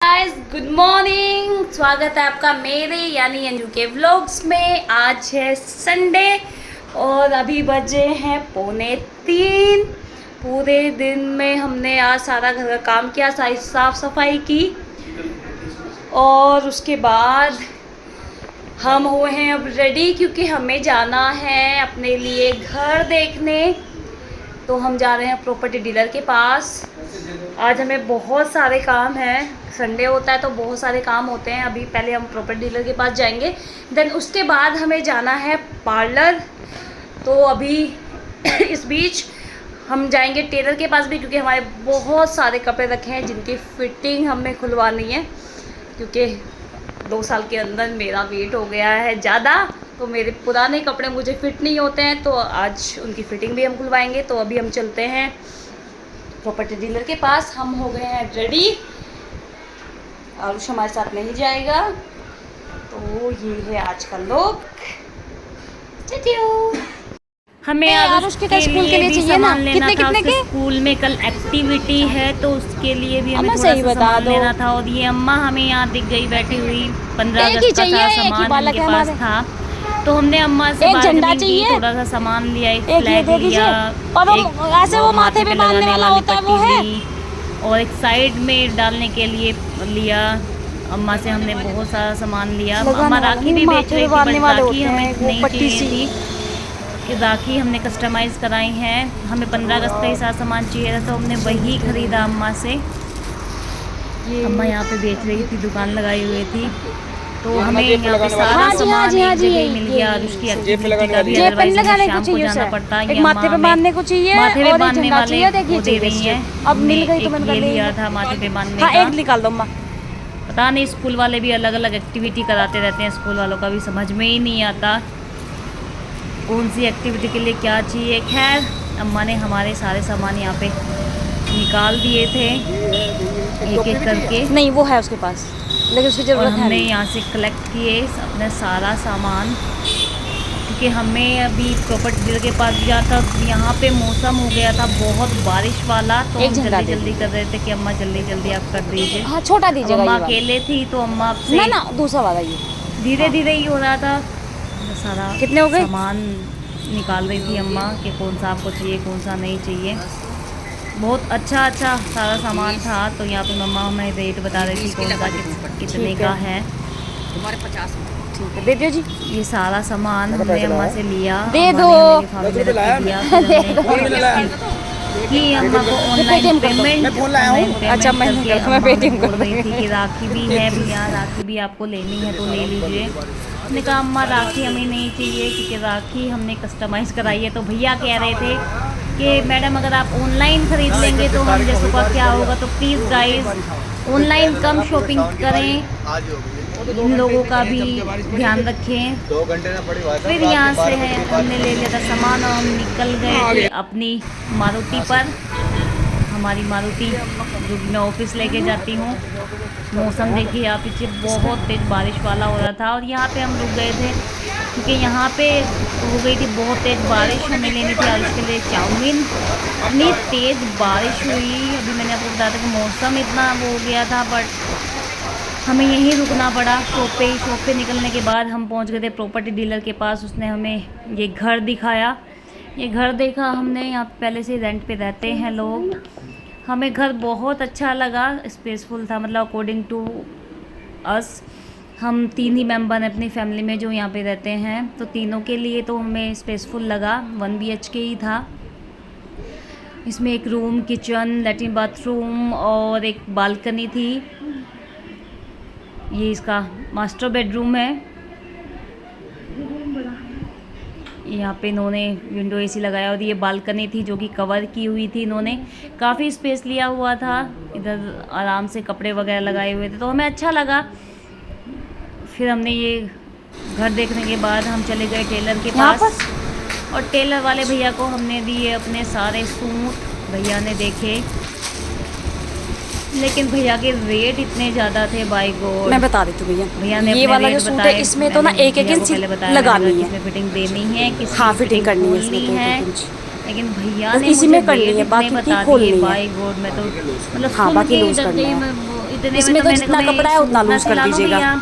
Guys good morning. स्वागत है आपका मेरे यानी अंजू के व्लॉग्स में। आज है संडे और अभी बजे हैं 2:45। पूरे दिन में हमने आज सारा घर का काम किया, सारी साफ सफाई की और उसके बाद हम हुए हैं अब रेडी, क्योंकि हमें जाना है अपने लिए घर देखने। तो हम जा रहे हैं प्रॉपर्टी डीलर के पास। आज हमें बहुत सारे काम हैं, संडे होता है तो बहुत सारे काम होते हैं। अभी पहले हम प्रॉपर्टी डीलर के पास जाएंगे, देन उसके बाद हमें जाना है पार्लर। तो अभी इस बीच हम जाएंगे टेलर के पास भी, क्योंकि हमारे बहुत सारे कपड़े रखे हैं जिनकी फ़िटिंग हमें खुलवानी है। क्योंकि 2 साल के अंदर मेरा वेट हो गया है ज़्यादा, तो मेरे पुराने कपड़े मुझे फिट नहीं होते हैं, तो आज उनकी फ़िटिंग भी हम खुलवाएंगे। तो अभी हम चलते हैं प्रॉपर्टी डीलर के पास। हम हो गए हैं रेडी, आरुष हमारे साथ नहीं जाएगा। तो ये है आज का लुक। हमें आरुष के स्कूल के लिए चाहिए सामान लेना था। उसके स्कूल में कल एक्टिविटी है, तो उसके लिए भी हमें थोड़ा सा सामान लेना था। और ये अम्मा हमें यहाँ दिख गई बैठी हुई। 15 अगस्त का सामान उनके पास था, तो हमने अम्मा से बार्गेनिंग की, थोड़ा सा सामान लिया, एक फ्लैग लिया, ऐसे वो माथे पे लगाने वाली पट्टी ली, और एक साइड में डालने के लिए लिया। अम्मा से हमने बहुत सारा सामान लिया। अम्मा राखी भी बेच रही थी, बट राखी हमें नहीं चाहिए थी कि राखी हमने कस्टमाइज़ कराई हैं। हमें 15 अगस्त का ही सारा सामान चाहिए था, तो हमने वही ख़रीदा अम्मा से। अम्मा यहाँ पे बेच रही थी, दुकान लगाई हुई थी, तो हमें यहाँ पे सारा सामान एक जगह मिल गया। उसकी एक्टिविटी का भी अदरवाइज शाम को जाना पड़ता है। माथे पे बांधने को चाहिए, माथे पे बांधने वाले वो दे रही है। अब मिल गई तो मैंने लिया था माथे पे बांधने का। एक निकाल दो अम्मा। पता नहीं, स्कूल वाले भी अलग अलग एक्टिविटी कराते रहते हैं। स्कूल वालों का भी समझ में ही नहीं आता कौन सी एक्टिविटी के लिए क्या चाहिए। खैर, अम्मा ने हमारे सारे सामान यहाँ पे निकाल दिए थे एक एक करके। नहीं, वो है उसके पास, लेकिन उसकी ज़रूरत है। हमने यहाँ से कलेक्ट किए अपना सारा सामान, क्योंकि हमें अभी प्रॉपर्टी डीलर के पास गया था। यहाँ पे मौसम हो गया था बहुत बारिश वाला, तो हम जल्दी जल्दी कर रहे थे कि अम्मा जल्दी जल्दी आप कर दीजिए। हाँ, छोटा दीजिएगा। अम्मा अकेले थी, तो अम्मा आपसे ना दूसरा वाला ये धीरे धीरे ही हो रहा था। सारा कितने हो गए सामान निकाल रही थी अम्मा कि कौन सा आपको चाहिए, कौन सा नहीं चाहिए। बहुत अच्छा सारा सामान था। तो यहाँ पे मम्मा हमें रेट बता रही थी कौन सा कितने का है। तुम्हारे 50। ठीक है, दे दो जी। ये सारा सामान हमने अम्मा से लिया, दे दो कि अम्मा को ऑनलाइन पेमेंट। अच्छा, मैं पेटीएम कर रही थी कि राखी भी है भैया, राखी भी आपको लेनी है तो ले लीजिए। हमने कहा अम्मा राखी हमें नहीं चाहिए, क्योंकि राखी हमने कस्टमाइज़ कराई है। तो भैया कह रहे थे कि मैडम अगर आप ऑनलाइन ख़रीद लेंगे तो हम जैसों का क्या होगा। तो please guys, online come shopping करें, इन लोगों का भी ध्यान रखें। फिर यहाँ से हमने ले लिया था सामान और हम निकल गए थे अपनी मारुति पर। हमारी मारुति जो मैं ऑफिस लेके जाती हूँ। मौसम देखिए आप, पीछे बहुत तेज़ बारिश वाला हो रहा था, और यहाँ पे हम रुक गए थे क्योंकि यहाँ पे हो गई थी बहुत तेज़ बारिश। हमें लेनी थी और उसके लिए चाउमीन। इतनी तेज़ बारिश हुई, अभी मैंने आपको बताया था कि मौसम इतना वो हो गया था, बट हमें यहीं रुकना पड़ा शॉप पे निकलने के बाद हम पहुँच गए थे प्रॉपर्टी डीलर के पास। उसने हमें ये घर दिखाया, ये घर देखा हमने। यहाँ पहले से रेंट पे रहते हैं लोग। हमें घर बहुत अच्छा लगा, स्पेसफुल था, मतलब अकॉर्डिंग टू अस। हम 3 ही मेंबर हैं अपनी फैमिली में जो यहाँ पे रहते हैं, तो तीनों के लिए तो हमें स्पेसफुल लगा। 1 BHK ही था। इसमें एक रूम, किचन, लैट्रिन बाथरूम और एक बालकनी थी। ये इसका मास्टर बेडरूम है। यहाँ पे इन्होंने विंडो AC लगाया, और ये बालकनी थी जो कि कवर की हुई थी। इन्होंने काफ़ी स्पेस लिया हुआ था, इधर आराम से कपड़े वगैरह लगाए हुए थे, तो हमें अच्छा लगा। फिर हमने ये घर देखने के बाद हम चले गए टेलर के पास, और टेलर वाले भैया को हमने दिए अपने सारे सूट। भैया ने देखे, लेकिन भैया के रेट इतने ज़्यादा थे, बाय गॉड। मैं बता देती हूँ भैया ने ये वाला जो सूट है, इसमें तो ना एक इंच लगानी है, इसमें फिटिंग देनी है, किसी फिटिंग करनी है, लेकिन भैया बस ने इसी मुझे में करनी रेट है, इतने बाकी की बता खोलनी दिए, है। बाय गॉड मैं तो मतलब हाँ, सुन बाकी के लूज डर करना गई है। मैं। इतने में इसमें तो तो मैंने जितना कहा कपड़ा है उतना सूट ना लूज कर सिला लो दीजिएगा, भैया।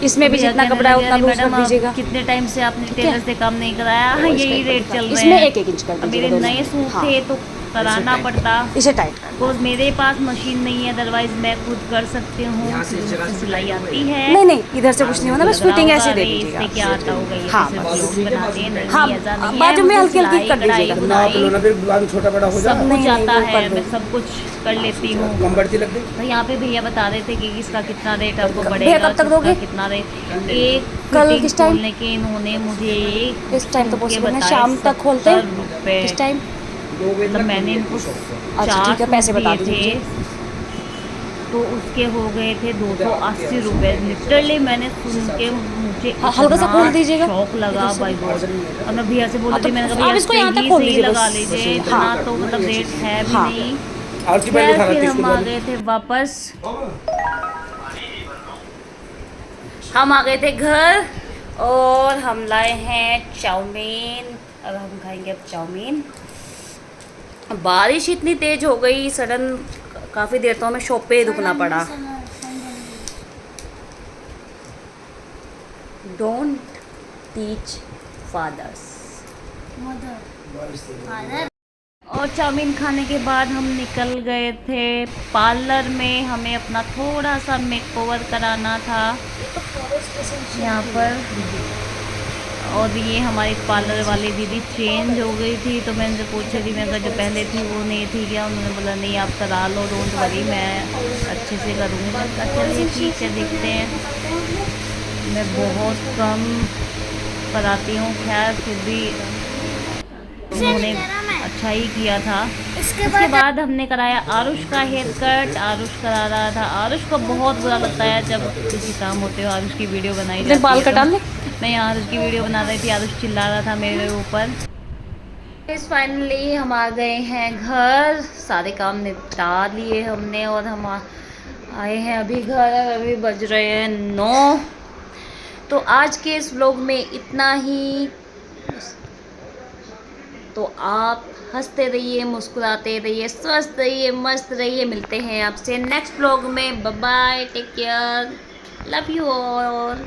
इसमें तो भी भैया जितना कहने कपड़ा है लगे उतना अरे लूज कर मैडम आप दीजिएगा। कितने टाइम से आपने ठीक टेलर है, से काम नहीं कराया, और इसका यही एक रेट बटन चल था। रहे इसमें हैं। 1-1 इंच कर अब दीजिएगा मेरे दोनों। नए सूट हाँ, थे तो कराना पड़ता, इसे टाइट कर बिकॉज मेरे पास मशीन नहीं है, अदरवाइज मैं खुद कर सकती हूँ, मुझसे सिलाई आती है। नहीं नहीं, इधर से कुछ नहीं होना, आपको बस लग रहा फिटिंग होगा ऐसे दे अरे दीजिएगा। इससे क्या आता होगा, ये हाँ, तो सिर्फ बस। ब्लॉग बनाते हैं। हाँ, नहीं, ऐसा नहीं है, बाजू में मुझे हल्की हल्की सिलाई कर कढ़ाई दीजिएगा। नाप लो बुनाई ना, फिर बाद में छोटा बड़ा हो सब जाए। कुछ नहीं, आता वो है, कर मैं देंगे। सब कुछ कर लेती हूँ। कम बढ़ती लग गई। तो यहाँ पे भैया बता रहे थे कि इसका कितना रेट आपको भैया पड़ेगा, कब तक इसका दोगे? कितना रेट। एक कल फिटिंग किस टाइम? खोलने के इन्होंने मुझे इस टाइम तो सूट के पॉसिबल नहीं, बताए शाम तक खोलते हैं। 70 रुपये। किस टाइम? मतलब मैंने इनको अच्छा 4 ठीक है, पैसे सूट बता दिए दीजिए थे, मुझे। तो उसके हो गए थे 280 रुपये। लिटरली मैंने सुन के मुझे हल्का सा खोल इतना दीजिएगा। शौक लगा बाय गॉड। और मैं भैया से बोल हाँ, रही थी, तो मैंने कहा आप भैया इसको यहाँ तक सही खोल सही दीजिए लगा बस। लीजिए, इतना हाँ। तो मतलब रेट है भी हाँ। नहीं। और की पहले खैर उठा फिर रखी हम इसको आ बोलो। गए थे वापस, हम आ गए थे घर और हम लाए हैं चाउमीन। अब हम खाएंगे अब चाउमीन। बारिश इतनी तेज हो गई सडन, काफ़ी देर तो हमें शॉप पे ही रुकना पड़ा। Don't teach fathers. और चाउमीन खाने के बाद हम निकल गए थे पार्लर में, हमें अपना थोड़ा सा मेकओवर कराना था यहाँ पर। और ये हमारी पार्लर वाली दीदी चेंज हो गई थी, तो मैं उनसे पूछ रही थी, मैं जो पहले थी वो नहीं थी क्या? उन्होंने बोला नहीं आप करा लो, डोंट वरी, मैं अच्छे से करूँगी। मैं कहा चलिए ठीक है, देखते हैं। मैं बहुत कम कराती हूँ, खैर फिर भी उन्होंने अच्छा ही किया था। उसके बाद हमने कराया आरुष का हेयर कट। आरुष करा रहा था, आरुष को बहुत बुरा लगता है जब किसी काम होते हो आरुष की वीडियो बनाई जाती बाल है। कटा ले। मैं यहाँ आरुष की वीडियो बना रही थी, आरुष चिल्ला रहा था मेरे ऊपर। फाइनली हम आ गए हैं घर, सारे काम निपटा लिए हमने और हम आए हैं अभी घर। अभी बज रहे हैं 9। तो आज के इस व्लॉग में इतना ही। तो आप हंसते रहिए, मुस्कुराते रहिए, स्वस्थ रहिए, मस्त रहिए। मिलते हैं आपसे नेक्स्ट व्लॉग में। Bye bye, take care, love you all.